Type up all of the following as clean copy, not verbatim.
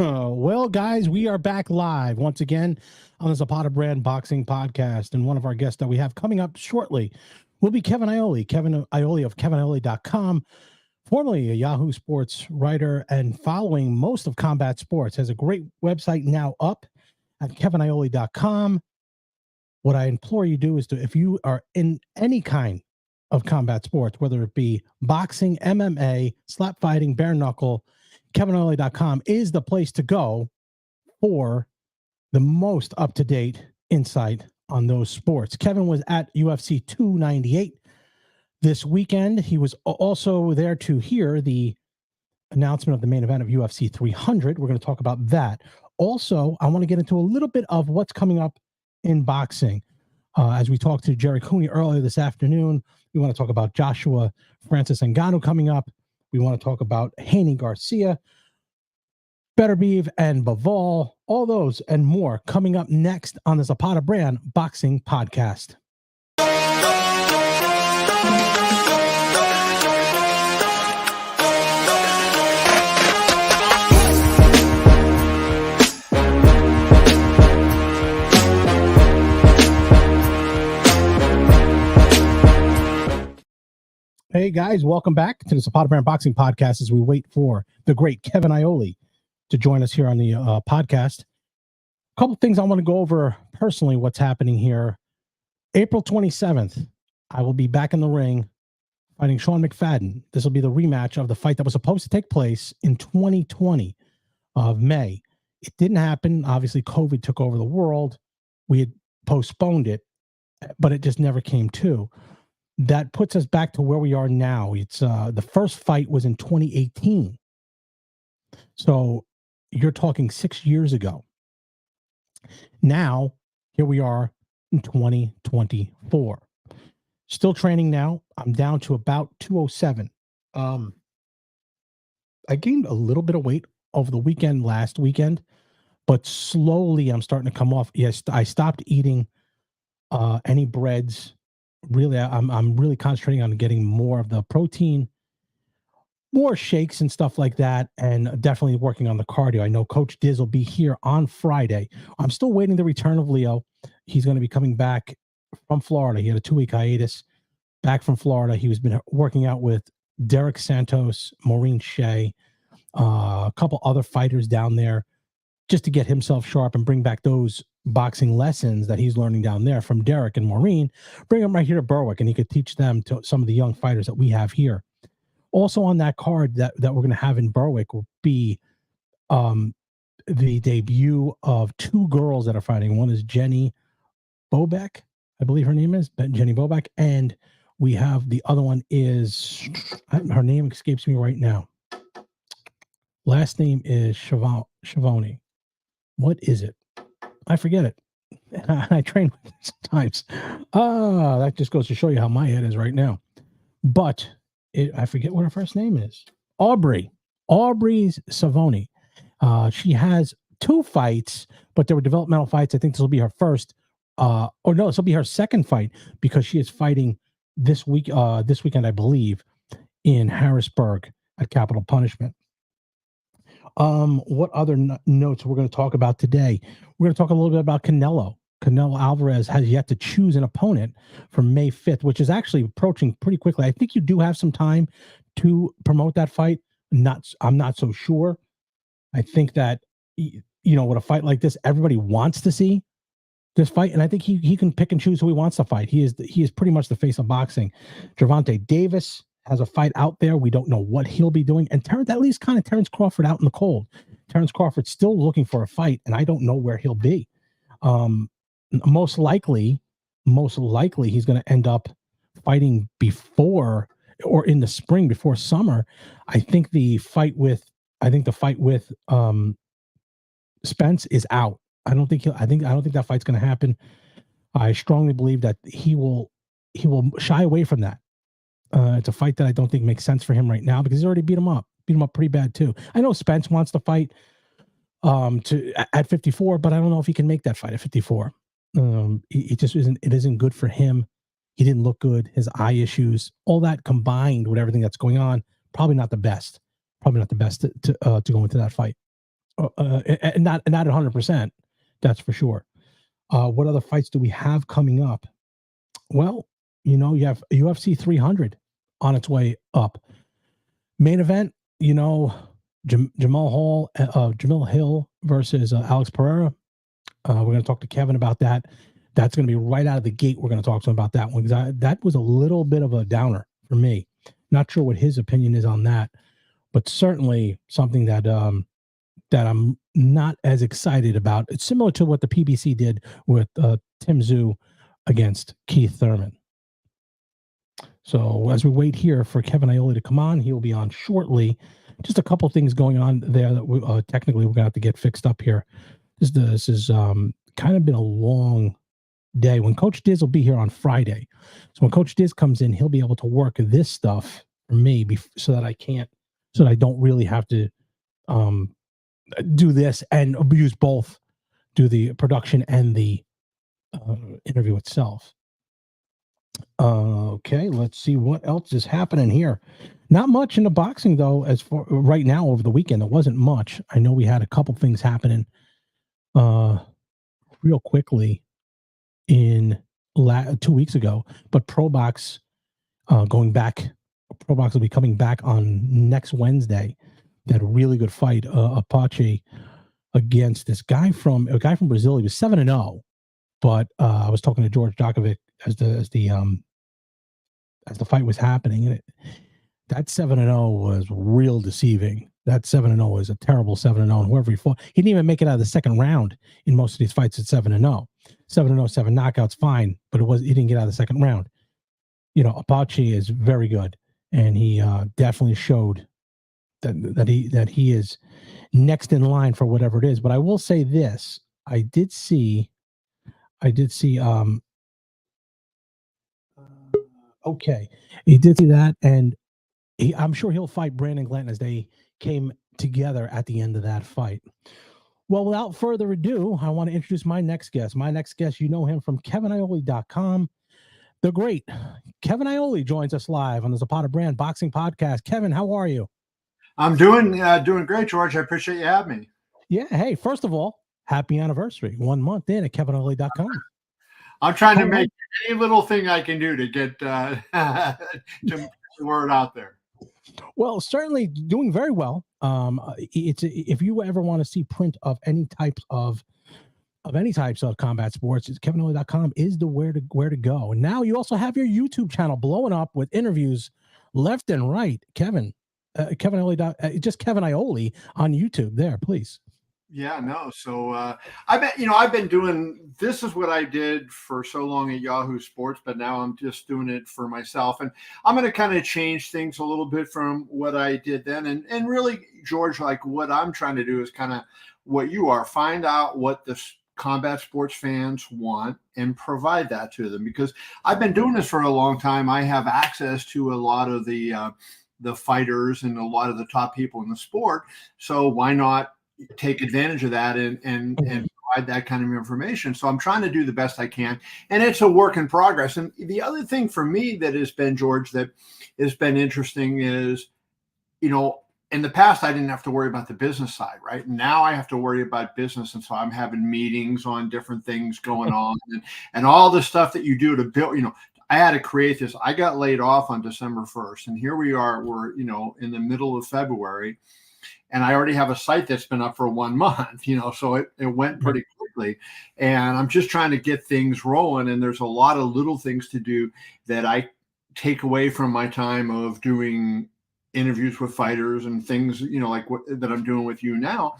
Well, guys, we are back live once again on the Zapata Brand Boxing Podcast. And one of our guests that we have coming up shortly will be Kevin Iole. Kevin Iole of KevinIole.com, formerly a Yahoo Sports writer and following most of combat sports, has a great website now up at KevinIole.com. What I implore you to do is if you are in any kind of combat sports, whether it be boxing, MMA, slap fighting, bare knuckle, KevinIole.com is the place to go for the most up-to-date insight on those sports. Kevin was at UFC 298 this weekend. He was also there to hear the announcement of the main event of UFC 300. We're going to talk about that. Also, I want to get into a little bit of what's coming up in boxing. As we talked to Jerry Cooney earlier this afternoon, we want to talk about Joshua Francis Ngannou coming up. We want to talk about Haney Garcia, Beterbiev, and Bivol. All those and more coming up next on the Zapata Brand Boxing Podcast. Hey guys, welcome back to the Zapata Brand Boxing Podcast as we wait for the great Kevin Iole to join us here on the podcast. A couple things I want to go over personally, what's happening here. April 27th, I will be back in the ring fighting Sean McFadden. This will be the rematch of the fight that was supposed to take place in 2020 of May. It didn't happen. Obviously, COVID took over the world. We had postponed it, but it just never came to. That puts us back to where we are now. It's the first fight was in 2018. So you're talking 6 years ago. Now, here we are in 2024. Still training now. I'm down to about 207. I gained a little bit of weight over the weekend, last weekend, but slowly I'm starting to come off. Yes, I stopped eating any breads. Really, I'm really concentrating on getting more of the protein, more shakes and stuff like that, and definitely working on the cardio. I know Coach Diz will be here on Friday. I'm still waiting the return of Leo. He's going to be coming back from Florida. He had a 2-week hiatus back from Florida. He was been working out with Derek Santos, Maureen Shea, a couple other fighters down there just to get himself sharp and bring back those boxing lessons that he's learning down there from Derek and Maureen, bring them right here to Berwick, and he could teach them to some of the young fighters that we have here. Also on that card that we're going to have in Berwick will be the debut of two girls that are fighting. One is Jenny Bobek, I believe her name is Jenny Bobek, and we have the other one is, her name escapes me right now. Last name is Shavoni. What is it? I forget it. I train with it sometimes. That just goes to show you how my head is right now. But I forget what her first name is. Aubrey Savoni. She has 2 fights, but they were developmental fights. I think this will be her first. This will be her second fight because she is fighting this weekend, I believe, in Harrisburg at Capital Punishment. What other notes we're going to talk about today? We're going to talk a little bit about Canelo. Canelo Alvarez has yet to choose an opponent for May 5th, which is actually approaching pretty quickly. I think you do have some time to promote that fight. I'm not so sure. I think that, with a fight like this, everybody wants to see this fight, and I think he can pick and choose who he wants to fight. He is pretty much the face of boxing. Gervonta Davis has a fight out there. We don't know what he'll be doing. And at least kind of Terrence Crawford out in the cold. Terrence Crawford's still looking for a fight, and I don't know where he'll be. Most likely he's going to end up fighting before or in the spring, before summer. I think the fight with Spence is out. I don't think that fight's going to happen. I strongly believe that he will shy away from that. It's a fight that I don't think makes sense for him right now because he's already beat him up pretty bad too. I know Spence wants to fight at 54, but I don't know if he can make that fight at 54. It just isn't good for him. He didn't look good. His eye issues, all that combined with everything that's going on, probably not the best to go into that fight. and not 100%. That's for sure. What other fights do we have coming up? Well, you have UFC 300 on its way up. Main event, Jamil Hill versus Alex Pereira. We're going to talk to Kevin about that. That's going to be right out of the gate. We're going to talk to him about that one because that was a little bit of a downer for me. Not sure what his opinion is on that, but certainly something that that I'm not as excited about. It's similar to what the PBC did with Tim Tszyu against Keith Thurman. So as we wait here for Kevin Iole to come on, he'll be on shortly. Just a couple things going on there that technically we're going to have to get fixed up here. This is kind of been a long day. When Coach Diz will be here on Friday. So when Coach Diz comes in, he'll be able to work this stuff for me so that I don't really have to do this and use both, do the production and the interview itself. Okay, let's see what else is happening here. Not much in the boxing though, as for right now over the weekend. There wasn't much. I know we had a couple things happening real quickly in 2 weeks ago, but ProBox going back. ProBox will be coming back on next Wednesday. They had a really good fight, Apache against this guy from Brazil. He was 7-0, but I was talking to George Djokovic as the fight was happening, and that 7-0 was real deceiving. That 7-0 was a terrible 7-0, and whoever he fought, he didn't even make it out of the second round in most of these fights at 7-0. 7-0, 7 knockouts, fine, but he didn't get out of the second round. Apache is very good, and he definitely showed that he is next in line for whatever it is. But I will say this: I did see. Okay, he did see that, and I'm sure he'll fight Brandon Glanton as they came together at the end of that fight. Well, without further ado, I want to introduce my next guest. My next guest, you know him from KevinIole.com. The great Kevin Iole joins us live on the Zapata Brand Boxing Podcast. Kevin, how are you? I'm doing great, George. I appreciate you having me. Yeah. Hey, first of all, happy anniversary. 1 month in at KevinIole.com. I'm trying to make any little thing I can do to get to the word out there. Well, certainly doing very well. If you ever want to see print of any types of combat sports, KevinIole.com is the where to go. And now you also have your YouTube channel blowing up with interviews left and right. Kevin Iole, just Kevin Iole on YouTube there, please. Yeah, no. So I've been doing, this is what I did for so long at Yahoo Sports, but now I'm just doing it for myself. And I'm going to kind of change things a little bit from what I did then. And really, George, like what I'm trying to do is kind of what you are, find out what the combat sports fans want and provide that to them, because I've been doing this for a long time. I have access to a lot of the fighters and a lot of the top people in the sport. So why not take advantage of that and provide that kind of information? So I'm trying to do the best I can, and it's a work in progress. And the other thing for me that has been, George, that has been interesting is, in the past, I didn't have to worry about the business side, right? Now I have to worry about business. And so I'm having meetings on different things going on and all the stuff that you do to build, I had to create this. I got laid off on December 1st. And here we are, we're, in the middle of February. And I already have a site that's been up for 1 month, so it went pretty quickly. And I'm just trying to get things rolling. And there's a lot of little things to do that I take away from my time of doing interviews with fighters and things, like that I'm doing with you now.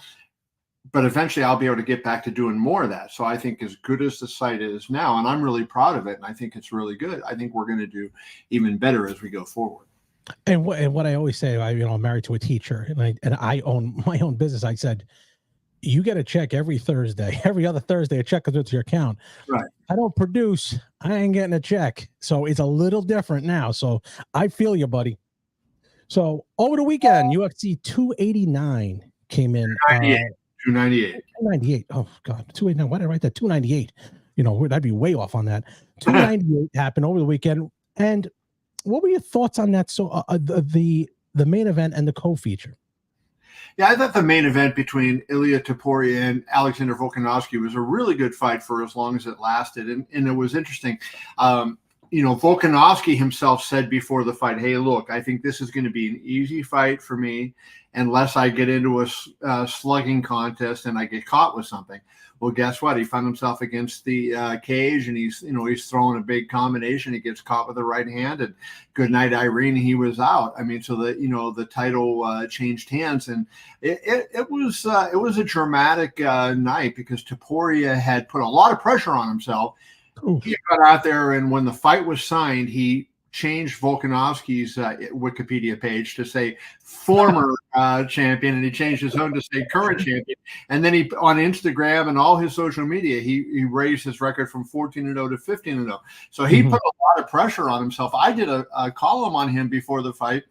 But eventually I'll be able to get back to doing more of that. So I think as good as the site is now, and I'm really proud of it, and I think it's really good, I think we're going to do even better as we go forward. And what I always say, I'm married to a teacher, and I own my own business. I said, you get a check every Thursday, every other Thursday, a check comes into your account. Right. I don't produce, I ain't getting a check. So it's a little different now. So I feel you, buddy. So over the weekend, UFC 289 came in. 298. 298. Oh God, 289. Why did I write that? 298. I'd be way off on that. 298 happened over the weekend. And what were your thoughts on that? So the main event and the co-feature? Yeah, I thought the main event between Ilia Topuria and Alexander Volkanovski was a really good fight for as long as it lasted. And it was interesting. Volkanovski himself said before the fight, hey, look, I think this is going to be an easy fight for me unless I get into a slugging contest and I get caught with something. Well, guess what? He found himself against the cage, and he's throwing a big combination. He gets caught with the right hand, and good night, Irene. He was out. I mean, so the title changed hands, and it was a dramatic night because Topuria had put a lot of pressure on himself. Oof. He got out there, and when the fight was signed, he changed Volkanovski's Wikipedia page to say former champion, and he changed his own to say current champion. And then he, on Instagram and all his social media, he raised his record from 14-0 to 15-0. So he put a lot of pressure on himself. I did a column on him before the fight.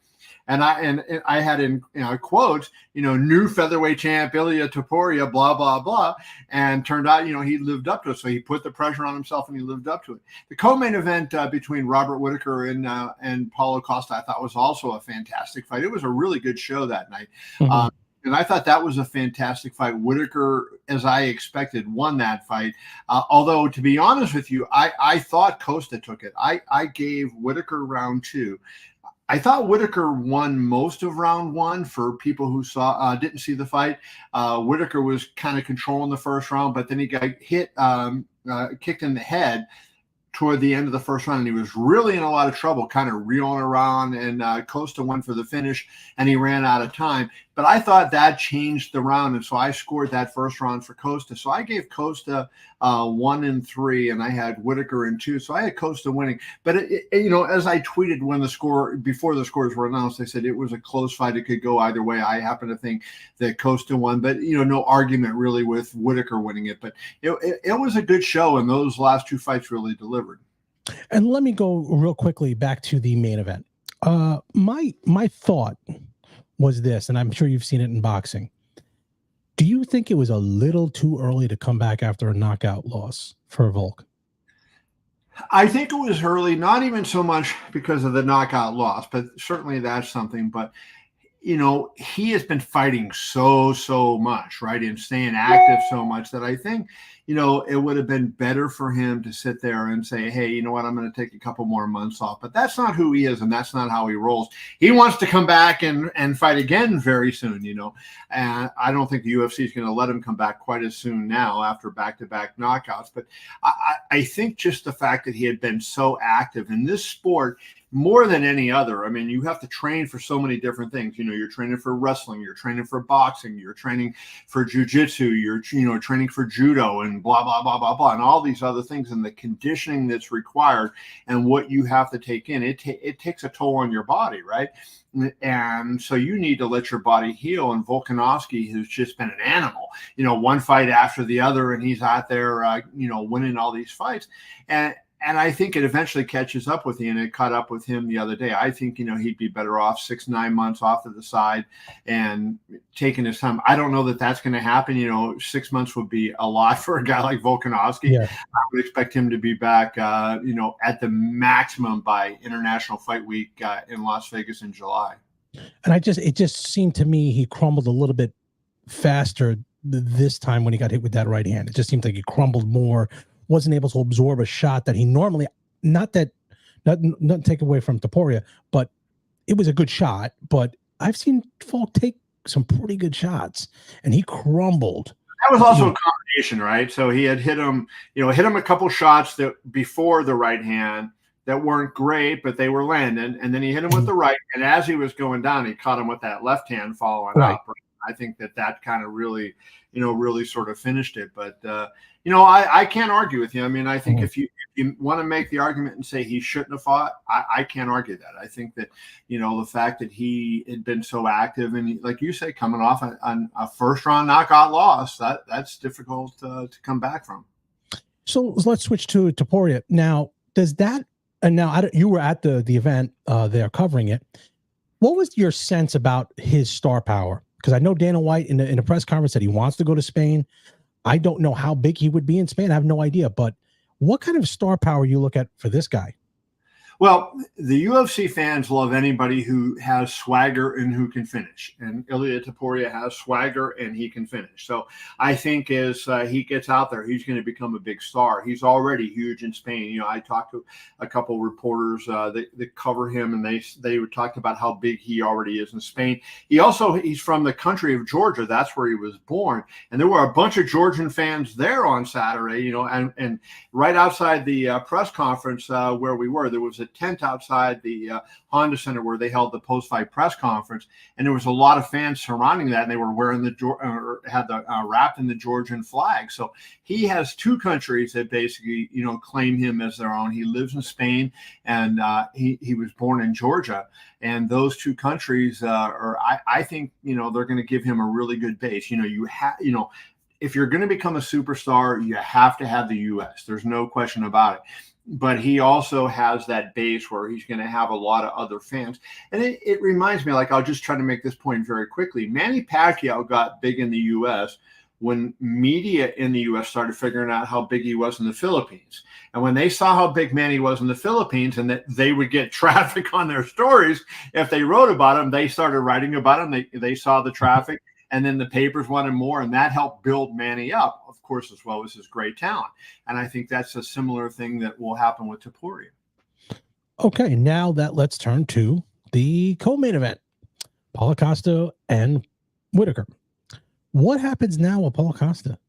And I had in quotes, new featherweight champ Ilia Topuria, blah, blah, blah. And turned out, he lived up to it. So he put the pressure on himself and he lived up to it. The co-main event between Robert Whittaker and Paulo Costa, I thought was also a fantastic fight. It was a really good show that night. And I thought that was a fantastic fight. Whittaker, as I expected, won that fight. Although, to be honest with you, I thought Costa took it. I gave Whittaker round 2. I thought Whittaker won most of round 1 for people who didn't see the fight. Whittaker was kind of controlling the first round, but then he got kicked in the head toward the end of the first round, and he was really in a lot of trouble, kind of reeling around, and Costa went for the finish, and he ran out of time. But I thought that changed the round, and so I scored that first round for Costa. So I gave Costa 1 and 3, and I had Whittaker in 2. So I had Costa winning. But as I tweeted before the scores were announced, I said it was a close fight. It could go either way. I happen to think that Costa won, but no argument really with Whittaker winning it. But it was a good show, and those last 2 fights really delivered. And let me go real quickly back to the main event. My thought was this, and I'm sure you've seen it in boxing. Do you think it was a little too early to come back after a knockout loss for Volk? I think it was early, not even so much because of the knockout loss, but certainly that's something. But he has been fighting so much, right, and staying active so much that I think it would have been better for him to sit there and say, hey, you know what, I'm going to take a couple more months off. But that's not who he is, and that's not how he rolls. He wants to come back and fight again very soon, and I don't think the UFC is going to let him come back quite as soon now after back-to-back knockouts. But I think just the fact that he had been so active in this sport, more than any other. I mean, you have to train for so many different things. You're training for wrestling, you're training for boxing, you're training for jiu-jitsu, you're training for judo and blah, blah, blah, blah, blah, and all these other things, and the conditioning that's required and what you have to take in, it takes a toll on your body, right? And so you need to let your body heal. And Volkanovski has just been an animal, one fight after the other, and he's out there, winning all these fights. And I think it eventually catches up with him, and it caught up with him the other day. I think, he'd be better off 6-9 months off to the side and taking his time. I don't know that that's going to happen. 6 months would be a lot for a guy like Volkanovski. Yeah. I would expect him to be back, at the maximum by International Fight Week in Las Vegas in July. And it just seemed to me he crumbled a little bit faster this time when he got hit with that right hand. It just seemed like he crumbled more. Wasn't able to absorb a shot that he normally, not take away from Topuria, but it was a good shot. But I've seen Volk take some pretty good shots, and he crumbled. That was also a combination, right? So he had hit him a couple shots that before the right hand that weren't great, but they were landing, and then he hit him with the right, and as he was going down, he caught him with that left hand following up. Right? I think that kind of really, really sort of finished it. But I can't argue with you. I mean, I think if you want to make the argument and say he shouldn't have fought, I can't argue that. I think that, the fact that he had been so active and, like you say, coming off a first round knockout loss, that's difficult to come back from. So let's switch to Topuria. Now, does that, and now you were at the event, they're covering it. What was your sense about his star power? Because I know Dana White in a press conference said he wants to go to Spain. I don't know how big he would be in Spain. I have no idea. But what kind of star power you look at for this guy? Well, the UFC fans love anybody who has swagger and who can finish. And Ilia Topuria has swagger and he can finish. So I think as he gets out there, he's going to become a big star. He's already huge in Spain. You know, I talked to a couple of reporters that cover him, and they talked about how big he already is in Spain. He's from the country of Georgia. That's where he was born. And there were a bunch of Georgian fans there on Saturday, you know, and right outside the press conference where we were, there was a tent outside the Honda Center where they held the post-fight press conference, and there was a lot of fans surrounding that, and they were wearing wrapped in the Georgian flag. So he has two countries that basically, you know, claim him as their own. He lives in Spain, and he was born in Georgia, and those two countries I think, you know, they're going to give him a really good base. You know, if you're going to become a superstar, you have to have the U.S. There's no question about it. But he also has that base where he's going to have a lot of other fans. And it reminds me, like, I'll just try to make this point very quickly. Manny Pacquiao got big in the U.S. when media in the U.S. started figuring out how big he was in the Philippines. And when they saw how big Manny was in the Philippines and that they would get traffic on their stories, if they wrote about him, they started writing about him. They saw the traffic. And then the papers wanted more, and that helped build Manny up, of course, as well as his great talent. And I think that's a similar thing that will happen with Topuria. Okay, now let's turn to the co-main event, Paulo Costa and Whitaker. What happens now with Paulo Costa?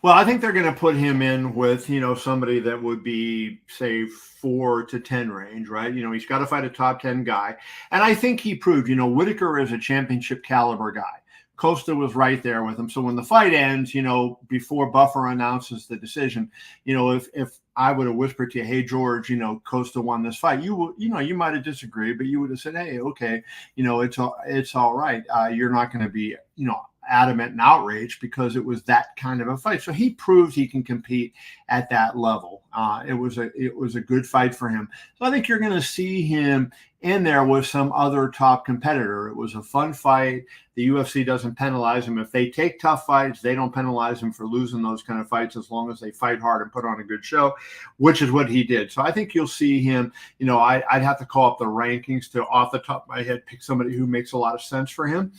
Well, I think they're going to put him in with, you know, somebody that would be, say, 4 to 10 range, right? You know, he's got to fight a top 10 guy. And I think he proved, you know, Whitaker is a championship caliber guy. Costa was right there with him. So when the fight ends, you know, before Buffer announces the decision, you know, if I would have whispered to you, hey, George, you know, Costa won this fight, you might have disagreed, but you would have said, hey, okay, you know, it's all right. You're not going to be, you know, adamant and outraged because it was that kind of a fight. So he proved he can compete at that level. It was a good fight for him. So I think you're going to see him in there with some other top competitor. It was a fun fight. The UFC doesn't penalize him. If they take tough fights, they don't penalize him for losing those kind of fights as long as they fight hard and put on a good show, which is what he did. So I think you'll see him, you know, I'd have to call up the rankings to, off the top of my head, pick somebody who makes a lot of sense for him.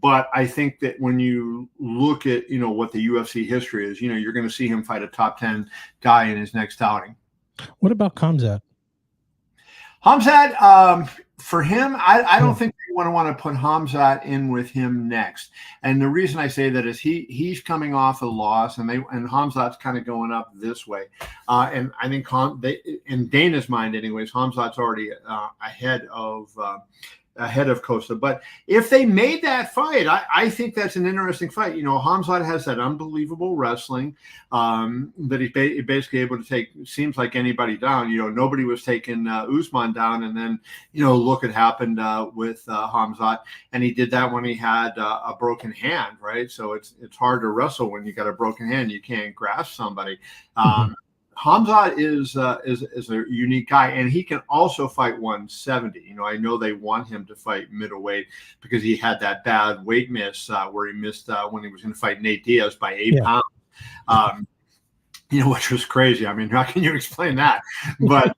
But I think that when you look at, you know, what the UFC history is, you know, you're going to see him fight a top 10 guy in his next outing. What about Khamzat? Khamzat, for him, I don't think you want to put Khamzat in with him next. And the reason I say that is he's coming off a loss, and Khamzat's kind of going up this way. And I think in Dana's mind, anyways, Khamzat's already ahead of Costa. But if they made that fight, I think that's an interesting fight. You know, Khamzat has that unbelievable wrestling that he's basically able to take, seems like anybody down. You know, nobody was taking Usman down, and then, you know, look what happened with Khamzat, and he did that when he had a broken hand, right? So it's hard to wrestle when you got a broken hand. You can't grasp somebody. Khamzat is a unique guy, and he can also fight 170. You know, I know they want him to fight middleweight because he had that bad weight miss where he missed when he was going to fight Nate Diaz by 8 pounds. You know, which was crazy. I mean, how can you explain that? But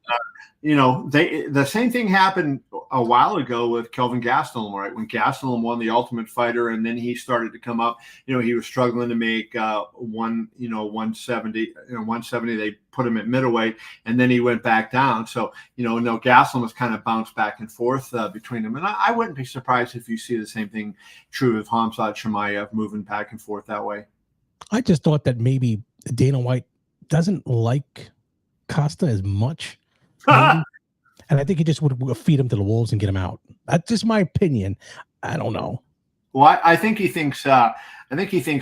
you know, the same thing happened a while ago with Kelvin Gastelum, right? When Gastelum won the Ultimate Fighter, and then he started to come up. You know, he was struggling to make 170. 170. They put him at middleweight, and then he went back down. So, you know, no, Gastelum was kind of bounced back and forth between them. And I wouldn't be surprised if you see the same thing true with Khamzat Chimaev moving back and forth that way. I just thought that maybe Dana White doesn't like Costa as much. And I think he just would feed him to the wolves and get him out. That's just my opinion. I don't know. Well, I think he thinks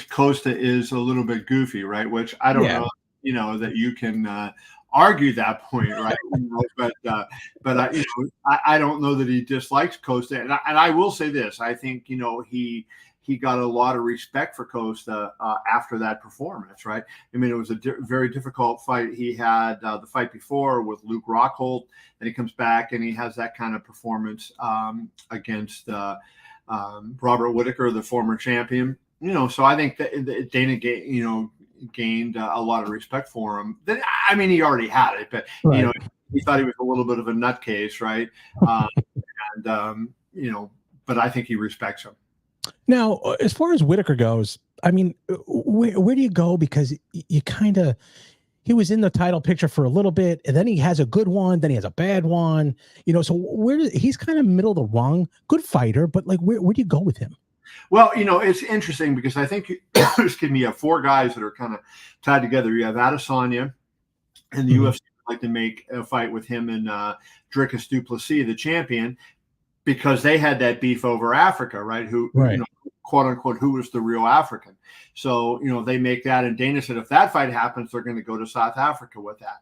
Costa is a little bit goofy, right? Which I don't know, you know, that you can argue that point, right? But you know, I don't know that he dislikes Costa, and I will say this: I think, you know, he got a lot of respect for Costa after that performance, right? I mean, it was a very difficult fight. He had the fight before with Luke Rockhold, and he comes back and he has that kind of performance against Robert Whitaker, the former champion. You know, so I think that Dana gained a lot of respect for him. I mean, he already had it, but you know, he thought he was a little bit of a nutcase, right? But I think he respects him. Now, as far as Whitaker goes, I mean, where do you go? Because you kind of, he was in the title picture for a little bit, and then he has a good one, then he has a bad one, so he's kind of middle of the rung, good fighter, but like, where do you go with him? Well, it's interesting because I think, excuse me, you have four guys that are kind of tied together. You have Adesanya, and the UFC would like to make a fight with him and Dricus du Plessis, the champion, because they had that beef over Africa, right? Quote unquote, who was the real African. So, they make that. And Dana said, if that fight happens, they're going to go to South Africa with that.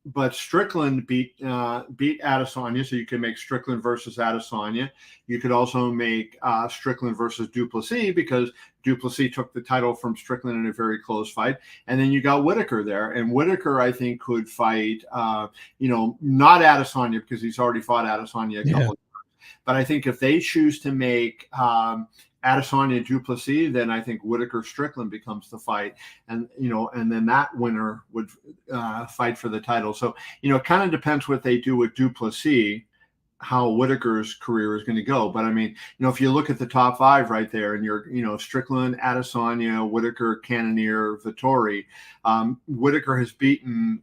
But Strickland beat Adesanya. So you can make Strickland versus Adesanya. You could also make Strickland versus du Plessis, because du Plessis took the title from Strickland in a very close fight. And then you got Whitaker there. And Whitaker, I think, could fight, not Adesanya, because he's already fought Adesanya a couple of times. But I think if they choose to make Adesanya du Plessis, then I think Whitaker Strickland becomes the fight, and then that winner would fight for the title. So it kind of depends what they do with du Plessis, how Whitaker's career is going to go. But I mean, if you look at the top five right there, and you're Strickland, Adesanya, Whitaker, Cannonier, Vettori. Whitaker has beaten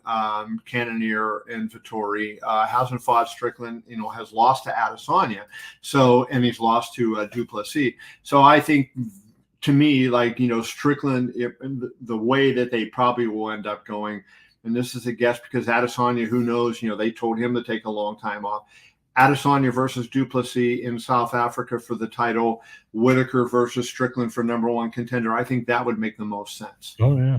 Cannonier and Vettori, hasn't fought Strickland, has lost to Adesanya. So, and he's lost to du Plessis. So I think, to me, like, Strickland, the way that they probably will end up going, and this is a guess because Adesanya, who knows, they told him to take a long time off. Adesanya versus du Plessis in South Africa for the title, Whitaker versus Strickland for number one contender. I think that would make the most sense. Oh, yeah.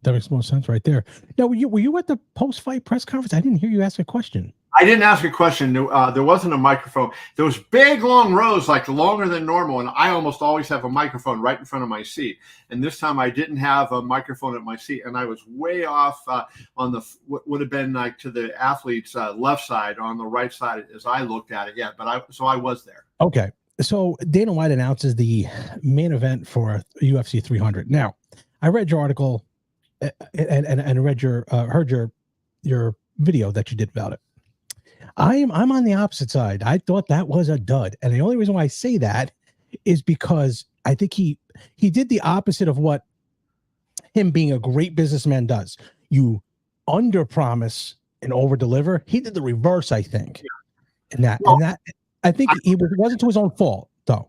That makes most sense right there. Now, were you at the post-fight press conference? I didn't hear you ask a question. I didn't ask a question. There wasn't a microphone. There was big, long rows, like longer than normal, and I almost always have a microphone right in front of my seat. And this time I didn't have a microphone at my seat, and I was way off on the what would have been like to the athlete's left side, on the right side as I looked at it. Yeah, but I was there. Okay, so Dana White announces the main event for UFC 300. Now, I read your article and read heard your video that you did about it. I'm on the opposite side. I thought that was a dud. And the only reason why I say that is because I think he did the opposite of what him being a great businessman does. You underpromise and overdeliver. He did the reverse, I think. And that I think it wasn't to his own fault, though.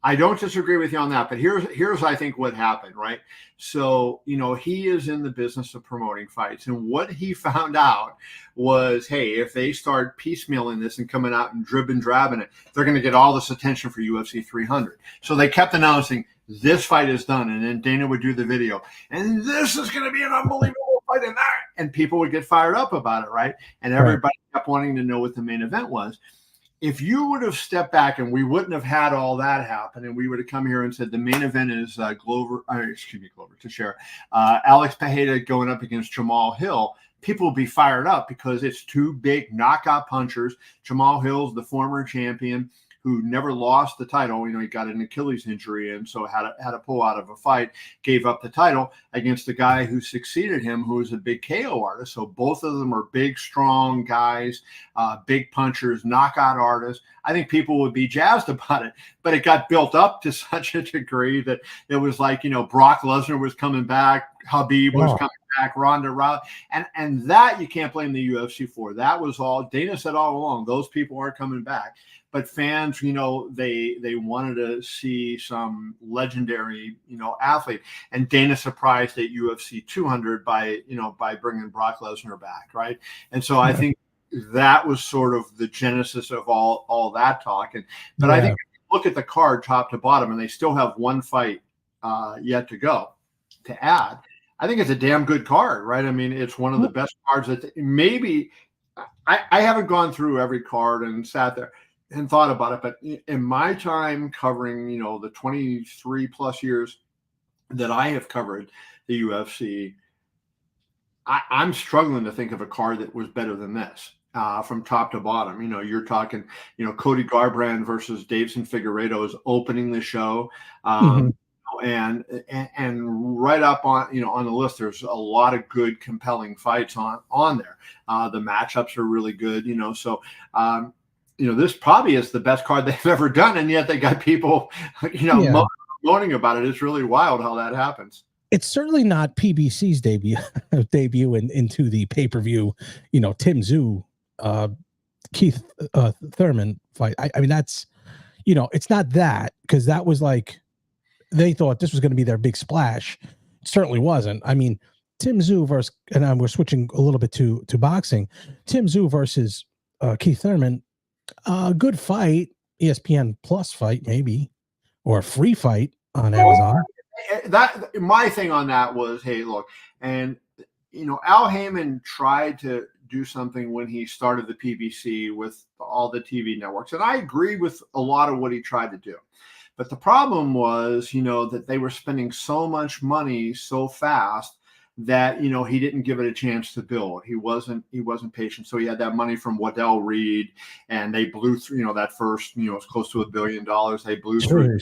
I don't disagree with you on that, but here's I think what happened, right? So, he is in the business of promoting fights, and what he found out was, hey, if they start piecemealing this and coming out and drabbing it, they're going to get all this attention for UFC 300. So they kept announcing this fight is done, and then Dana would do the video, and this is going to be an unbelievable fight, and people would get fired up about it, right? And everybody kept wanting to know what the main event was. If you would have stepped back and we wouldn't have had all that happen, and we would have come here and said the main event is Glover Teixeira, Alex Pereira going up against Jamal Hill, people would be fired up because it's two big knockout punchers. Jamal Hill's the former champion who never lost the title. He got an Achilles injury and so had to pull out of a fight, gave up the title against the guy who succeeded him, who was a big KO artist. So both of them are big, strong guys, big punchers, knockout artists. I think people would be jazzed about it, but it got built up to such a degree that it was like, Brock Lesnar was coming back, Habib was coming back, Ronda Rousey, and that you can't blame the UFC for. That was all Dana said all along. Those people aren't coming back. But fans, they wanted to see some legendary, athlete. And Dana surprised at UFC 200 by bringing Brock Lesnar back, right? And so I think that was sort of the genesis of all that talk. But I think if you look at the card top to bottom, and they still have one fight yet to go to add, I think it's a damn good card, right? I mean, it's one of the best cards that maybe I haven't gone through every card and sat there and thought about it, but in my time covering, the 23 plus years that I have covered the UFC, I'm struggling to think of a card that was better than this from top to bottom. You're talking, Cody Garbrandt versus Davison Figueiredo is opening the show. and right up on on the list, there's a lot of good, compelling fights on there. The matchups are really good, so. This probably is the best card they've ever done, and yet they got people, Yeah. moaning about it. It's really wild how that happens. It's certainly not PBC's debut into the pay-per-view, Tim Tszyu, Keith Thurman fight. I mean, that's, it's not that, because that was like, they thought this was going to be their big splash. It certainly wasn't. I mean, Tim Tszyu versus, and we're switching a little bit to boxing. Tim Tszyu versus Keith Thurman, good fight, ESPN Plus fight maybe, or a free fight on Amazon. That my thing on that was, hey, look, and Al Heyman tried to do something when he started the PBC with all the TV networks, and I agree with a lot of what he tried to do. But the problem was, that they were spending so much money so fast that he didn't give it a chance to build. He wasn't patient. So he had that money from Waddell Reed, and they blew through. That first, it's close to $1 billion. They blew through,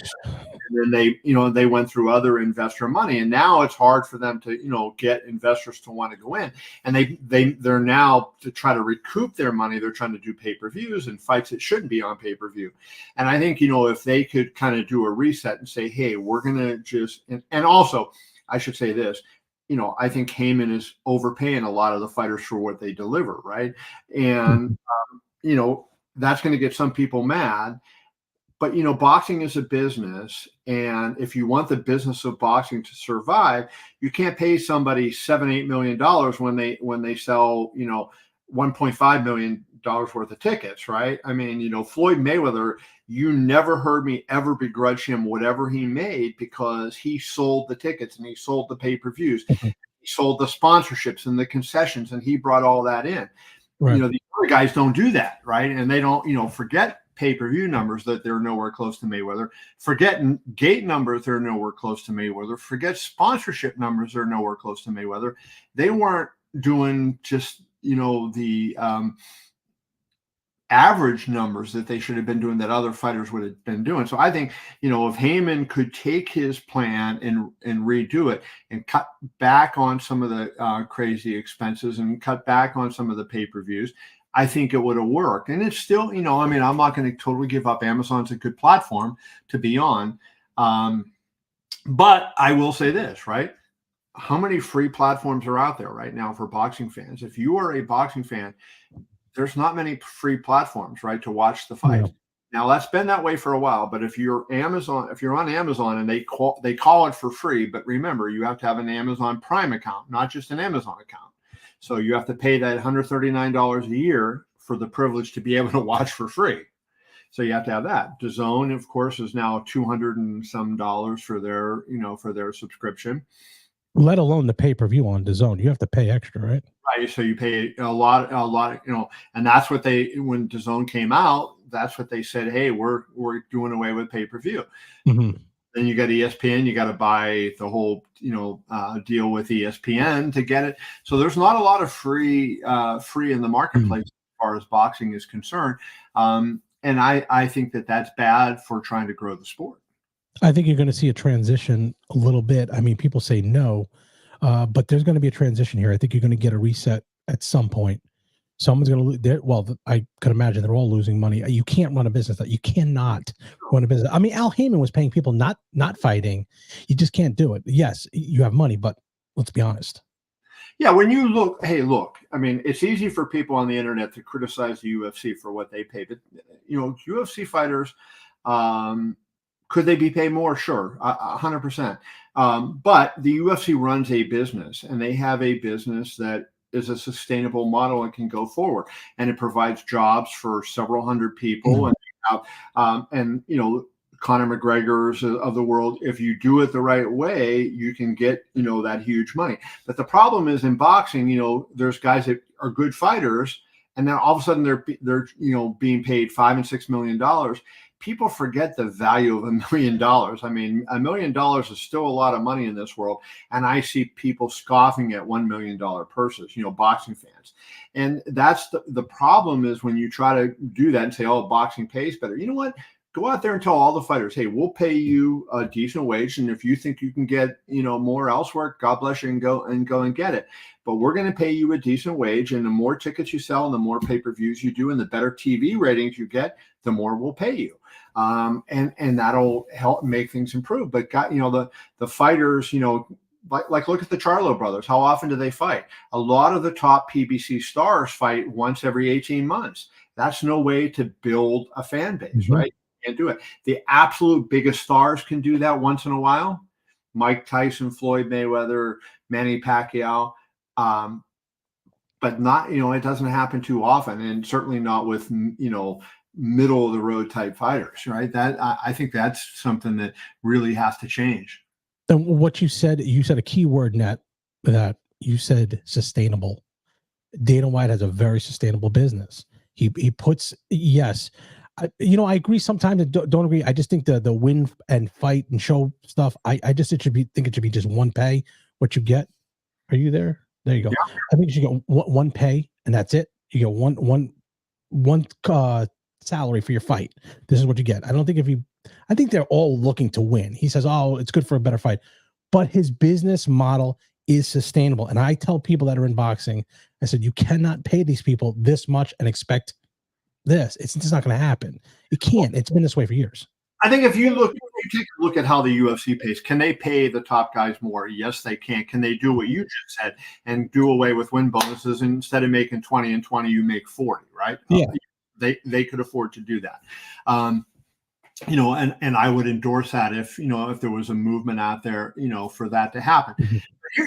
and then they went through other investor money, and now it's hard for them to get investors to want to go in. And they're now, to try to recoup their money, they're trying to do pay-per-views and fights that shouldn't be on pay-per-view. And I think if they could kind of do a reset and say, hey, we're gonna just, and also I should say this. I think Heyman is overpaying a lot of the fighters for what they deliver, right? And, that's going to get some people mad. But, boxing is a business. And if you want the business of boxing to survive, you can't pay somebody $7-8 million when they sell, $1.5 million worth of tickets, right? I mean, Floyd Mayweather, you never heard me ever begrudge him whatever he made, because he sold the tickets and he sold the pay-per-views. He sold the sponsorships and the concessions, and he brought all that in. Right. The other guys don't do that, right? And they don't, forget pay-per-view numbers, that they're nowhere close to Mayweather. Forget gate numbers, they're nowhere close to Mayweather. Forget sponsorship numbers, they're nowhere close to Mayweather. They weren't doing just, the average numbers that they should have been doing, that other fighters would have been doing. So I think, if Heyman could take his plan and redo it and cut back on some of the crazy expenses and cut back on some of the pay-per-views, I think it would have worked. And it's still, I'm not going to totally give up. Amazon's a good platform to be on. But I will say this, right? How many free platforms are out there right now for boxing fans? If you are a boxing fan, there's not many free platforms, right, to watch the fight. No. Now that's been that way for a while, but if you're on Amazon and they call it for free, but remember, you have to have an Amazon Prime account, not just an Amazon account. So you have to pay that $139 a year for the privilege to be able to watch for free. So you have to have that. DAZN, of course, is now $200 and some for their subscription. Let alone the pay-per-view on DAZN. You have to pay extra, right? Right. So you pay a lot, and that's what when DAZN came out, that's what they said, hey, we're doing away with pay-per-view. Mm-hmm. Then you got ESPN, you got to buy the whole, deal with ESPN to get it. So there's not a lot of free in the marketplace as far as boxing is concerned. And I think that's bad for trying to grow the sport. I think you're going to see a transition a little bit. I mean, people say no, but there's going to be a transition here. I think you're going to get a reset at some point. Someone's going to lose. Well, I could imagine they're all losing money. You can't run a business that you cannot run a business. I mean, Al Heyman was paying people not fighting. You just can't do it. Yes, you have money, but let's be honest. Yeah, when you look, I mean, it's easy for people on the internet to criticize the UFC for what they pay, but UFC fighters, could they be paid more? Sure, 100%. But the UFC runs a business, and they have a business that is a sustainable model and can go forward, and it provides jobs for several hundred people. And Conor McGregor's of the world, if you do it the right way, you can get that huge money. But the problem is, in boxing, there's guys that are good fighters, and then all of a sudden they're being paid $5 and $6 million. People forget the value of $1 million. I mean, $1 million is still a lot of money in this world. And I see people scoffing at $1 million purses, boxing fans. And that's the problem, is when you try to do that and say, oh, boxing pays better. You know what? go out there and tell all the fighters, hey, we'll pay you a decent wage, and if you think you can get more elsewhere, God bless you, and go and get it. But we're going to pay you a decent wage, and the more tickets you sell, and the more pay-per-views you do, and the better TV ratings you get, the more we'll pay you. And that'll help make things improve. But the fighters, like look at the Charlo brothers. How often do they fight? A lot of the top PBC stars fight once every 18 months. That's no way to build a fan base, right? You can't do it. The absolute biggest stars can do that once in a while. Mike Tyson, Floyd Mayweather, Manny Pacquiao. But not, it doesn't happen too often, and certainly not with, middle of the road type fighters, right? That I think that's something that really has to change. And what you said a key word, Nat, that you said sustainable. Dana White has a very sustainable business. He puts, yes, I agree sometimes. I don't agree. I just think the win and fight and show stuff, it should be just one pay, what you get. Are you there? There you go. Yeah. I think you should get one pay, and that's it. You get one salary for your fight. This is what you get. I think they're all looking to win. He says, oh, it's good for a better fight. But his business model is sustainable. And I tell people that are in boxing, I said, you cannot pay these people this much and expect this. It's just not going to happen. You can't. It's been this way for years. I think if you take a look at how the UFC pays, can they pay the top guys more? Yes, they can. Can they do what you just said and do away with win bonuses? And instead of making 20 and 20, you make 40, right? Yeah. They could afford to do that. And I would endorse that if there was a movement out there, for that to happen. Mm-hmm.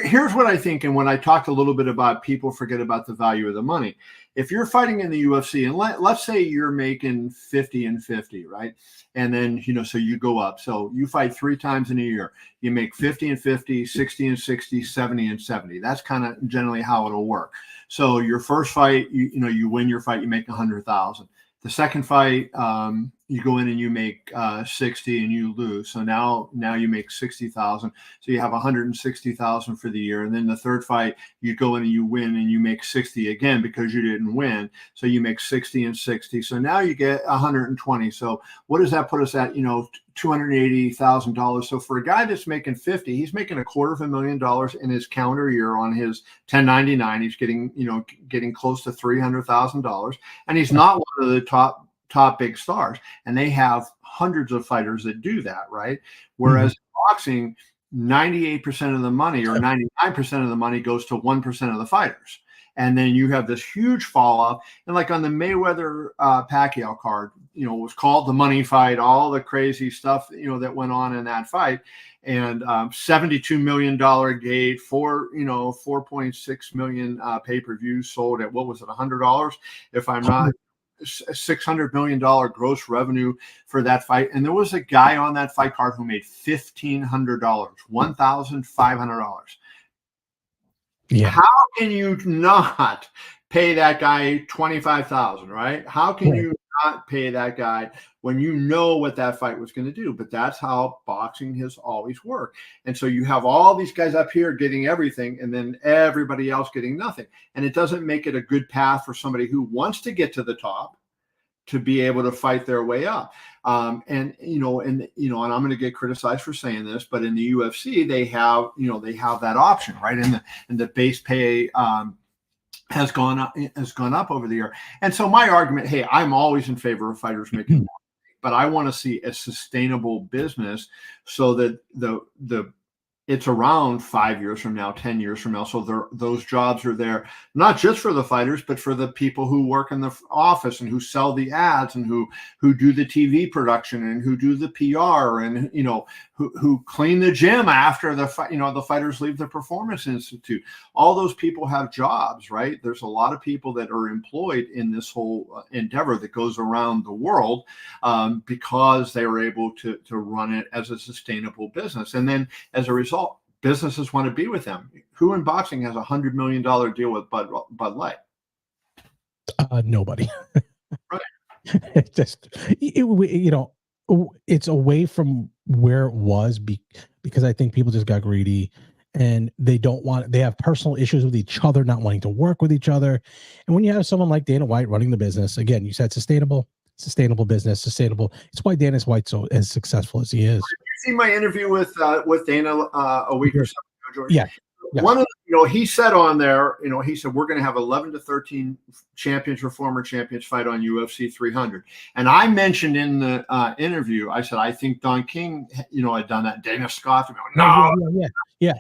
Here's what I think. And when I talked a little bit about people forget about the value of the money. If you're fighting in the UFC and let's say you're making 50 and 50, right? And then, so you go up. So you fight 3 times in a year. You make 50 and 50, 60 and 60, 70 and 70. That's kind of generally how it'll work. So your first fight, you win your fight, you make 100,000. The second fight, you go in and you make 60 and you lose. So now you make 60,000. So you have 160,000 for the year. And then the third fight, you go in and you win and you make 60 again because you didn't win. So you make 60 and 60. So now you get 120. So what does that put us at? $280,000. So for a guy that's making 50, he's making $250,000 in his calendar year on his 1099. He's getting close to $300,000, and he's not one of the top big stars. And they have hundreds of fighters that do that, right? Whereas boxing, 98% of the money or 99% of the money goes to 1% of the fighters. And then you have this huge fall off. And like on the Mayweather Pacquiao card, it was called the money fight, all the crazy stuff, that went on in that fight. And $72 million gate, 4.6 million pay-per-views sold at, what was it, $100? If I'm not, $600 million gross revenue for that fight. And there was a guy on that fight card who made $1,500, $1,500. Yeah. How can you not pay that guy $25,000, right? How can you not pay that guy when you know what that fight was going to do? But that's how boxing has always worked. And so you have all these guys up here getting everything and then everybody else getting nothing. And it doesn't make it a good path for somebody who wants to get to the top to be able to fight their way up. And I'm going to get criticized for saying this, but in the UFC, they have that option, right? And the base pay has gone up over the year. And so my argument, hey, I'm always in favor of fighters making more, but I want to see a sustainable business so that it's around 5 years from now, 10 years from now. So those jobs are there, not just for the fighters, but for the people who work in the office and who sell the ads and who do the TV production and who do the PR and, who clean the gym after the fighters leave the Performance Institute. All those people have jobs, right? There's a lot of people that are employed in this whole endeavor that goes around the world because they were able to run it as a sustainable business. And then as a result, businesses want to be with them. Who in boxing has $100 million deal with Bud Light? Nobody. Right. It's away from where it was because I think people just got greedy and they have personal issues with each other, not wanting to work with each other. And when you have someone like Dana White running the business, again, you said sustainable. sustainable business, sustainable. It's why Dana White's so as successful as he is. You see my interview with Dana a week or so ago, George? Yeah. Yes. One of he said on there, he said we're going to have 11 to 13 champions or former champions fight on UFC 300. And I mentioned in the interview, I said I think Don King, had done that. Dana scoffed me. No. Yeah.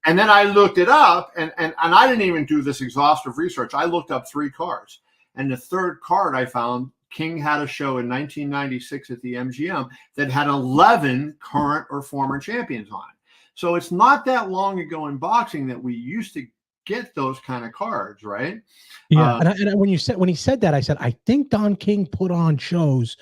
And then I looked it up, and I didn't even do this exhaustive research. I looked up 3 cards, and the third card I found, King had a show in 1996 at the MGM that had 11 current or former champions on it. So it's not that long ago in boxing that we used to get those kind of cards, right? Yeah. And when he said that, I said, I think Don King put on shows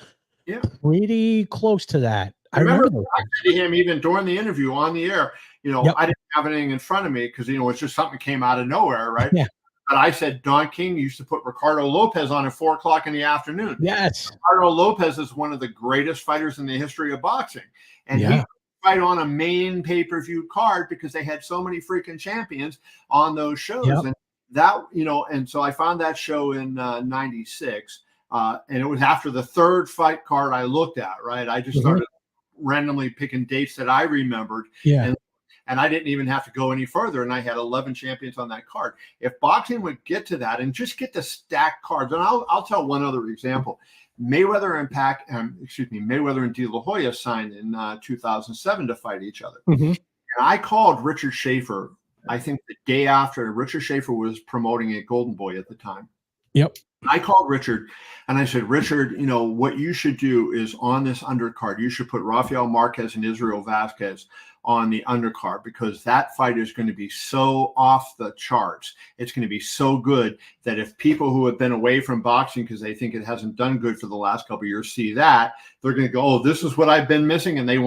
pretty close to that. I remember I said to him even during the interview on the air, I didn't have anything in front of me because, it's just something came out of nowhere, right? Yeah. But I said Don King used to put Ricardo Lopez on at 4:00 in the afternoon. Yes. Ricardo Lopez is one of the greatest fighters in the history of boxing. And he fight on a main pay-per-view card because they had so many freaking champions on those shows. And that, and so I found that show in 96. And it was after the third fight card I looked at, right? I just started randomly picking dates that I remembered. Yeah. And I didn't even have to go any further. And I had 11 champions on that card. If boxing would get to that and just get the stacked cards, and I'll tell one other example. Mayweather and De La Hoya signed in 2007 to fight each other. And I called Richard Schaefer, I think the day after. Richard Schaefer was promoting a Golden Boy at the time. Yep. I called Richard and I said, Richard, what you should do is on this undercard, you should put Rafael Marquez and Israel Vasquez on the undercard, because that fight is going to be so off the charts. It's going to be so good that if people who have been away from boxing because they think it hasn't done good for the last couple of years see that, they're going to go, oh, this is what I've been missing, and they're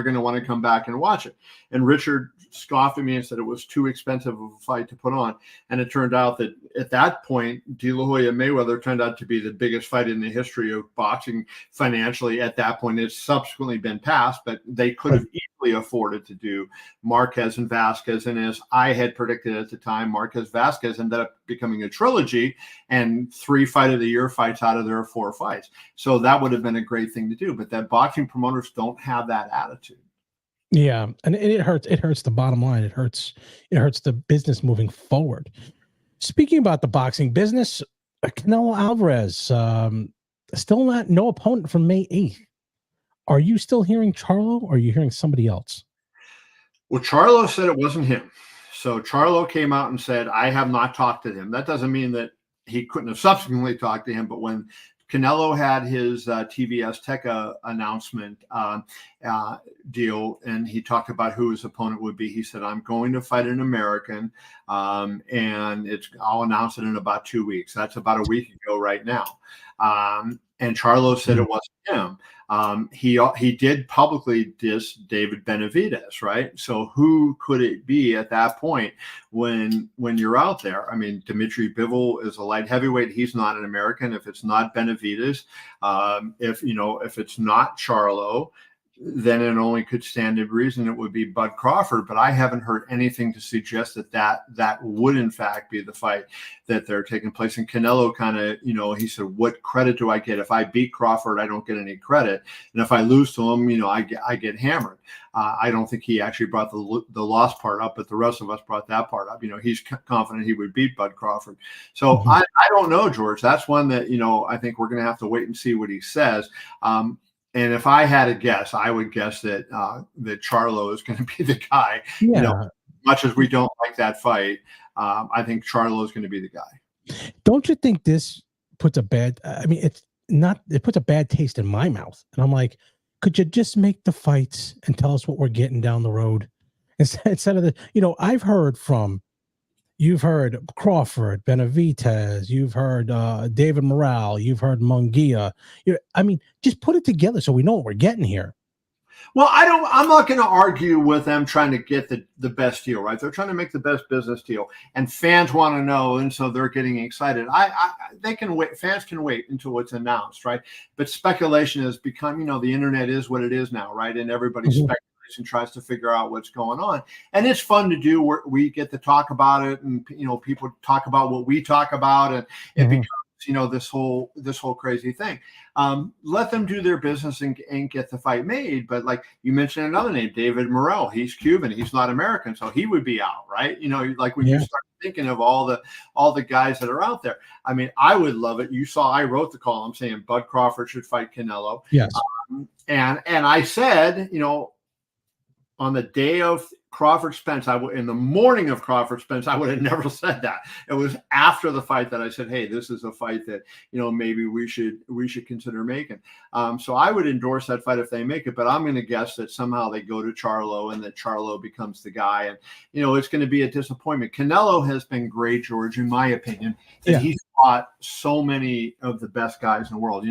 going to want to come back and watch it. And Richard scoffed at me and said it was too expensive of a fight to put on. And it turned out that at that point, De La Hoya Mayweather turned out to be the biggest fight in the history of boxing financially at that point. It's subsequently been passed, but they could have easily afforded to do Marquez and Vasquez. And as I had predicted at the time, Marquez Vasquez ended up becoming a trilogy and 3 fight of the year fights out of their 4 fights. So that would have been a great thing to do. But that boxing promoters don't have that attitude. Yeah, and it hurts. It hurts the bottom line. It hurts the business moving forward. Speaking about the boxing business, Canelo Alvarez still no opponent from May 8th. Are you still hearing Charlo, or are you hearing somebody else? Well, Charlo said it wasn't him. So Charlo came out and said, I have not talked to him. That doesn't mean that he couldn't have subsequently talked to him, but when Canelo had his TV Azteca announcement deal, and he talked about who his opponent would be. He said, I'm going to fight an American, and I'll announce it in about 2 weeks. That's about a week ago right now. And Charlo said it wasn't him. He did publicly diss David Benavidez, right? So who could it be at that point when you're out there? I mean, Dimitri Bivol is a light heavyweight. He's not an American. If it's not Benavidez, if it's not Charlo, then it only could stand to reason it would be Bud Crawford. But I haven't heard anything to suggest that would in fact be the fight that they're taking place. And Canelo kind of, he said, what credit do I get? If I beat Crawford, I don't get any credit. And if I lose to him, I get hammered. I don't think he actually brought the loss part up, but the rest of us brought that part up. He's confident he would beat Bud Crawford. So I don't know, George. That's one that, I think we're going to have to wait and see what he says. And if I had a guess, I would guess that Charlo is going to be the guy. Yeah. Much as we don't like that fight, I think Charlo is going to be the guy. Don't you think this puts a bad? It puts a bad taste in my mouth. And I'm like, could you just make the fights and tell us what we're getting down the road instead of I've heard from. You've heard Crawford, Benavidez. You've heard David Morale. You've heard Munguia. Just put it together so we know what we're getting here. Well, I'm not going to argue with them trying to get the best deal, right? They're trying to make the best business deal, and fans want to know, and so they're getting excited. They can wait. Fans can wait until it's announced, right? But speculation has become, the internet is what it is now, right? And everybody's speculating and tries to figure out what's going on, and it's fun to do. We get to talk about it, and people talk about what we talk about, and it becomes this whole crazy thing. Let them do their business and get the fight made. But like you mentioned another name, David Morrell, he's Cuban, he's not American, so he would be out, right? Like when you start thinking of all the guys that are out there. I mean, I would love it. You saw I wrote the column saying Bud Crawford should fight Canelo. Yes. And I said, on the day of Crawford Spence, in the morning of Crawford Spence, I would have never said that. It was after the fight that I said, hey, this is a fight that, maybe we should consider making. So I would endorse that fight if they make it, but I'm going to guess that somehow they go to Charlo and that Charlo becomes the guy. And, it's going to be a disappointment. Canelo has been great, George, in my opinion. And he's fought so many of the best guys in the world.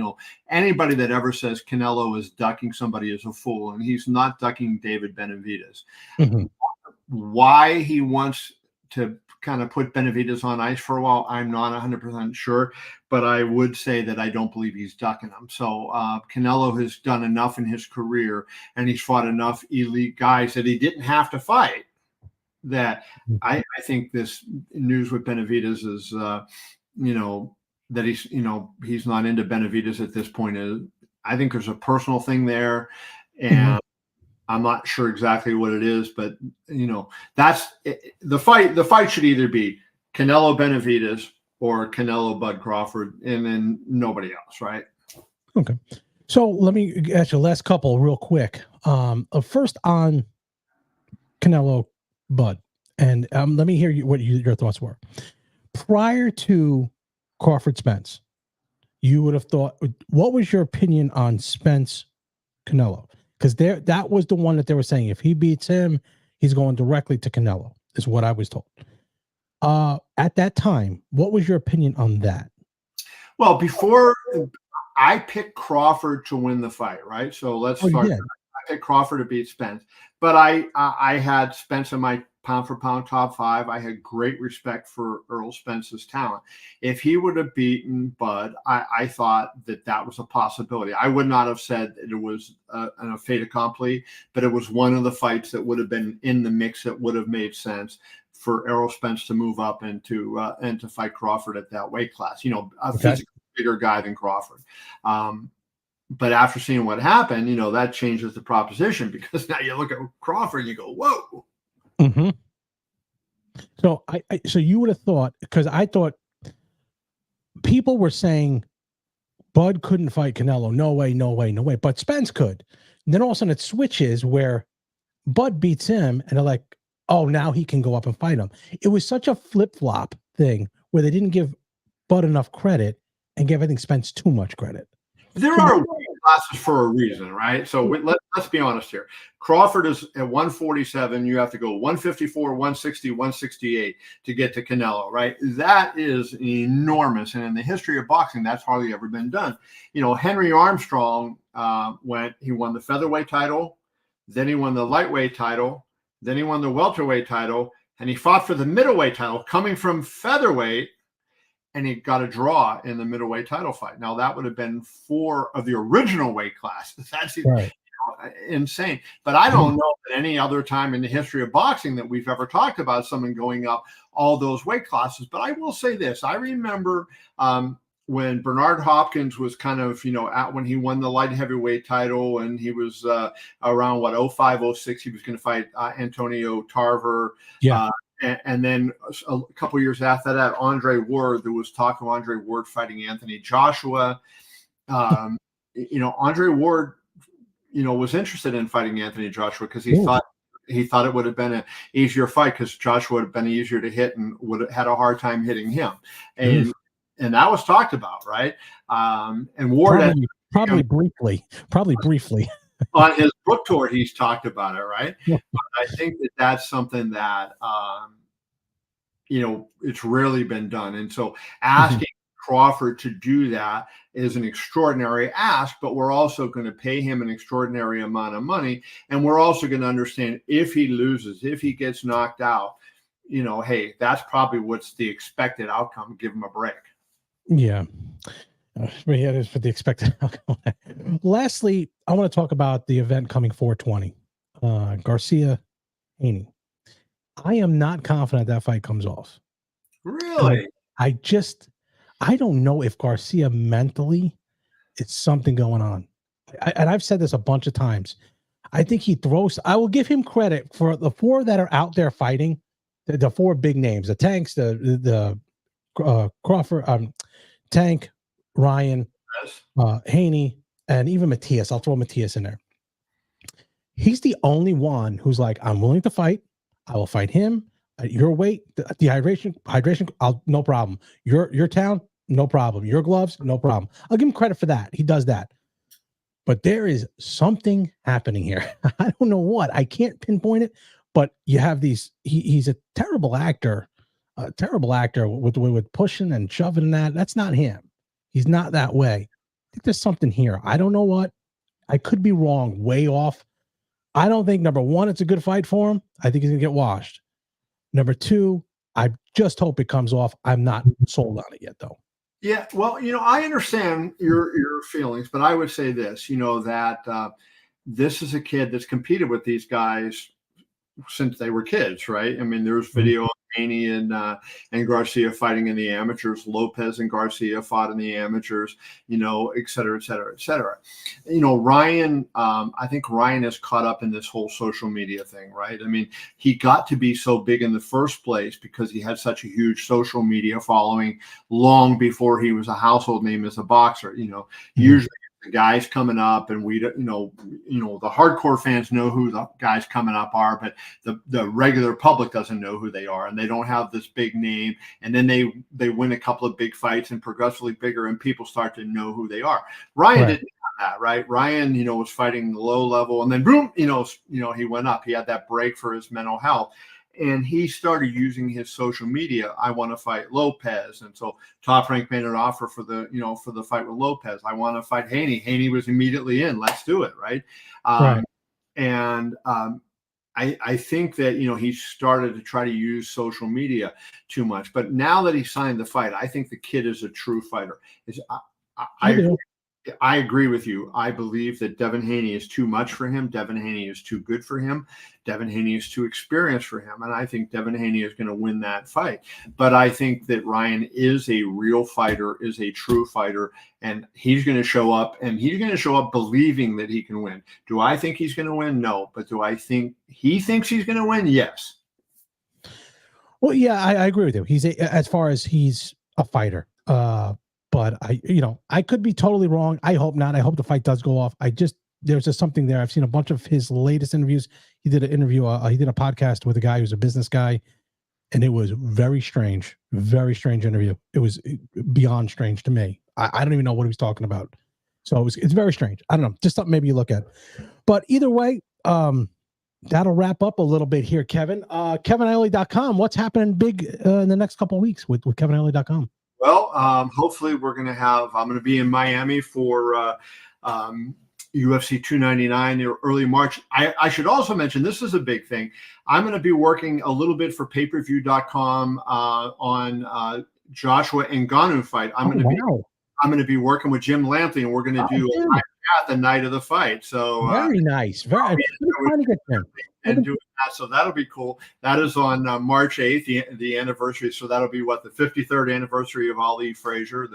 Anybody that ever says Canelo is ducking somebody is a fool, and he's not ducking David Benavidez. Mm-hmm. Why he wants to kind of put Benavidez on ice for a while, I'm not 100% sure, but I would say that I don't believe he's ducking him. So Canelo has done enough in his career, and he's fought enough elite guys that he didn't have to fight, that I think this news with Benavidez is that he's not into Benavidez at this point. I think there's a personal thing there, and I'm not sure exactly what it is, but that's it. The fight should either be Canelo Benavidez or Canelo Bud Crawford, and then nobody else, right? Okay. So let me ask you last couple real quick. First on Canelo Bud, and let me hear what your thoughts were prior to Crawford Spence. You would have thought, what was your opinion on Spence Canelo? Because that was the one that they were saying if he beats him, he's going directly to Canelo, is what I was told. At that time, what was your opinion on that? Well, before I picked Crawford to win the fight, right? So let's start. I picked Crawford to beat Spence, but I had Spence in my pound for pound top 5. I had great respect for Earl Spence's talent. If he would have beaten Bud, I thought that was a possibility. I would not have said that it was a fait accompli, but it was one of the fights that would have been in the mix that would have made sense for Errol Spence to move up and to fight Crawford at that weight class. A physically bigger guy than Crawford. But after seeing what happened, that changes the proposition, because now you look at Crawford and you go, whoa. Mm-hmm. So so you would have thought, because I thought people were saying Bud couldn't fight Canelo. No way. But Spence could. And then all of a sudden it switches where Bud beats him and they're like, oh, now he can go up and fight him. It was such a flip-flop thing where they didn't give Bud enough credit and gave, I think, Spence too much credit. There are weight classes for a reason, right? So let's be honest here. Crawford is at 147. You have to go 154, 160, 168 to get to Canelo, right? That is enormous. And in the history of boxing, that's hardly ever been done. Henry Armstrong he won the featherweight title, then he won the lightweight title, then he won the welterweight title, and he fought for the middleweight title coming from featherweight. And he got a draw in the middleweight title fight. Now, that would have been 4 of the original weight classes. That's right. Insane. But I don't know that any other time in the history of boxing that we've ever talked about someone going up all those weight classes. But I will say this. I remember when Bernard Hopkins was kind of, when he won the light heavyweight title, and he was around 05, 06, he was going to fight Antonio Tarver. Yeah. And then a couple years after that, Andre Ward, there was talk of Andre Ward fighting Anthony Joshua. Andre Ward, was interested in fighting Anthony Joshua because he thought it would have been an easier fight because Joshua would have been easier to hit and would have had a hard time hitting him. And that was talked about, right? And Ward probably briefly. On his book tour, he's talked about it, right? Yeah. But I think that's something that, it's rarely been done. And so asking Crawford to do that is an extraordinary ask, but we're also going to pay him an extraordinary amount of money. And we're also going to understand if he loses, if he gets knocked out, hey, that's probably what's the expected outcome. Give him a break. Yeah. Yeah, it is for the expected outcome. Lastly, I want to talk about the event coming 420. Garcia Haney. I am not confident that fight comes off. Really? I don't know if Garcia mentally, it's something going on. And I've said this a bunch of times. I think he throws. I will give him credit for the four that are out there fighting, the four big names, the Tanks, the Crawford, Tank, Ryan, Haney, and even Matias. I'll throw Matias in there. He's the only one who's like, I'm willing to fight. I will fight him at your weight, hydration. No problem. Your town, no problem. Your gloves, no problem. I'll give him credit for that. He does that. But there is something happening here. I don't know what. I can't pinpoint it. But you have these. He's a terrible actor. With pushing and shoving and that. That's not him. He's not that way. I think there's something here. I don't know what. I could be wrong, way off. I don't think, number one, it's a good fight for him. I think he's going to get washed. Number two, I just hope it comes off. I'm not sold on it yet, though. Yeah, well, I understand your feelings, but I would say this, that this is a kid that's competed with these guys since they were kids, right? I mean, there's video of Haney and Garcia fighting in the amateurs. Lopez and Garcia fought in the amateurs, et cetera, et cetera, et cetera. Ryan, I think Ryan is caught up in this whole social media thing, right? I mean, he got to be so big in the first place because he had such a huge social media following long before he was a household name as a boxer. Usually the guys coming up, and we, the hardcore fans know who the guys coming up are, but the regular public doesn't know who they are, and they don't have this big name. And then they win a couple of big fights and progressively bigger, and people start to know who they are. Ryan didn't have that, right? Ryan, was fighting low level, and then boom, he went up. He had that break for his mental health. And he started using his social media. I want to fight Lopez. And so Top Rank made an offer for the fight with Lopez. I want to fight Haney. Haney was immediately in. Let's do it. Right. And I think that, he started to try to use social media too much. But now that he signed the fight, I think the kid is a true fighter. I agree with you. I believe that Devin Haney is too much for him. Devin Haney is too good for him. Devin Haney is too experienced for him. And I think Devin Haney is going to win that fight. But I think that Ryan is a real fighter, is a true fighter, and he's going to show up, and he's going to show up believing that he can win. Do I think he's going to win? No. But do I think he thinks he's going to win? Yes. Well, yeah, I agree with you. As far as he's a fighter. But I could be totally wrong. I hope not. I hope the fight does go off. There's just something there. I've seen a bunch of his latest interviews. He did an interview. He did a podcast with a guy who's a business guy, and it was very strange interview. It was beyond strange to me. I don't even know what he was talking about. So it's very strange. I don't know. Just something maybe you look at. But either way, that'll wrap up a little bit here, Kevin. KevinIole.com. What's happening big in the next couple of weeks with KevinIole.com? Well, hopefully I'm going to be in Miami for UFC 299 early March. I should also mention, this is a big thing. I'm going to be working a little bit for payperview.com on Joshua Ngannou fight. I'm going to be working with Jim Lampley, and we're going to do a live chat the night of the fight. So very nice. Very good thing. And doing that, so that'll be cool. That is on March 8th, the anniversary. So that'll be the 53rd anniversary of Ali Frazier.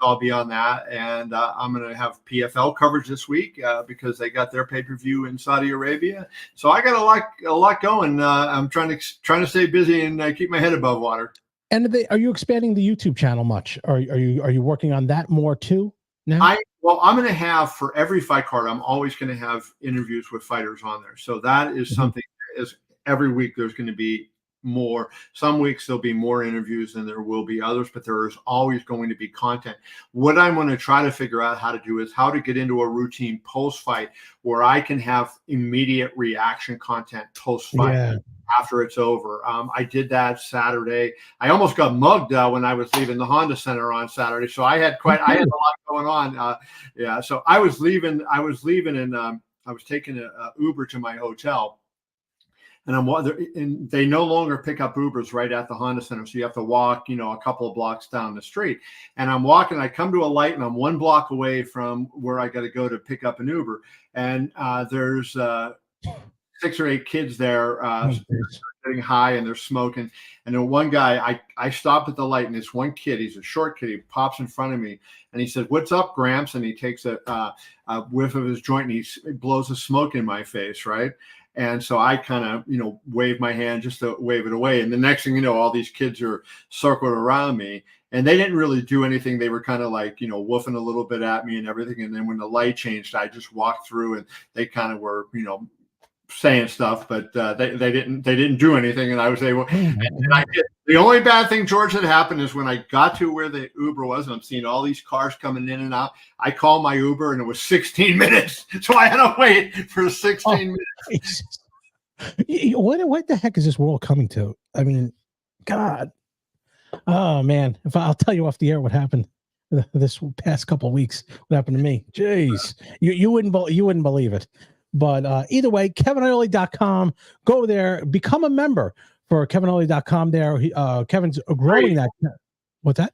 I'll be on that, and I'm going to have PFL coverage this week because they got their pay-per-view in Saudi Arabia. So I got a lot going. I'm trying to stay busy and keep my head above water. And are you expanding the YouTube channel much? Are you working on that more too now? I'm going to have, for every fight card, I'm always going to have interviews with fighters on there. So that is something, is every week there's going to be more. Some weeks there'll be more interviews than there will be others, but there is always going to be content. What I'm going to try to figure out how to do is how to get into a routine post-fight where I can have immediate reaction content post-fight. After it's over. I did that Saturday. I almost got mugged when I was leaving the Honda Center on Saturday. So I had a lot going on. So I was leaving and I was taking an Uber to my hotel. And they no longer pick up Ubers right at the Honda Center. So you have to walk, a couple of blocks down the street. And I'm walking, I come to a light, and I'm 1 block away from where I got to go to pick up an Uber. And there's 6 or 8 kids there getting high and they're smoking. And then one guy, I stopped at the light, and this one kid, he's a short kid, he pops in front of me, and he said, "What's up, Gramps?" And he takes a whiff of his joint, and he blows the smoke in my face, right? And so I kind of, wave my hand just to wave it away. And the next thing you know, all these kids are circled around me, and they didn't really do anything. They were kind of like, woofing a little bit at me and everything. And then when the light changed, I just walked through, and they kind of were, saying stuff, but they didn't do anything. And I was able, and the only bad thing, George, that happened is when I got to where the Uber was, and I'm seeing all these cars coming in and out, I called my Uber, and it was 16 minutes. So I had to wait for 16 minutes. What the heck is this world coming to? I mean, God. Oh man, I'll tell you off the air what happened this past couple of weeks. What happened to me? Jeez, you wouldn't believe it. But either way, KevinIole.com. Go there, become a member for KevinIole.com. There, Kevin's growing that. What's that?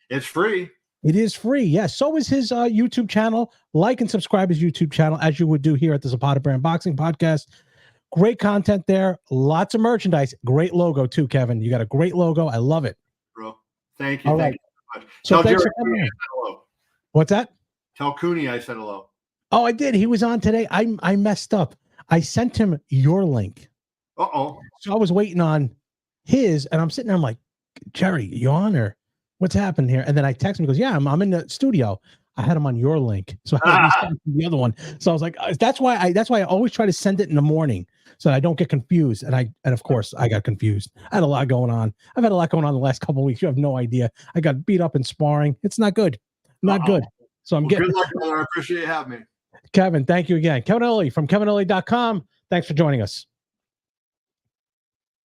It's free. It is free. Yes. So is his YouTube channel. Like and subscribe his YouTube channel as you would do here at the Zapata Brand Boxing Podcast. Great content there. Lots of merchandise. Great logo too, Kevin. You got a great logo. I love it. Bro, thank you. All thank right. you so much. So Tell Jerry Cooney I said hello. What's that? Tell Cooney I said hello. Oh, I did. He was on today. I messed up. I sent him your link. Uh-oh. So I was waiting on his, and I'm sitting there. I'm like, Jerry, you on, or what's happening here? And then I text him. He goes, yeah, I'm in the studio. I had him on your link, so I sent the other one. So I was like, that's why I always try to send it in the morning so that I don't get confused. And of course I got confused. I had a lot going on. I've had a lot going on the last couple of weeks. You have no idea. I got beat up in sparring. It's not good. Not good. So I'm getting. Good luck, brother. I appreciate you having me. Kevin, thank you again. Kevin Iole from KevinIole.com. Thanks for joining us.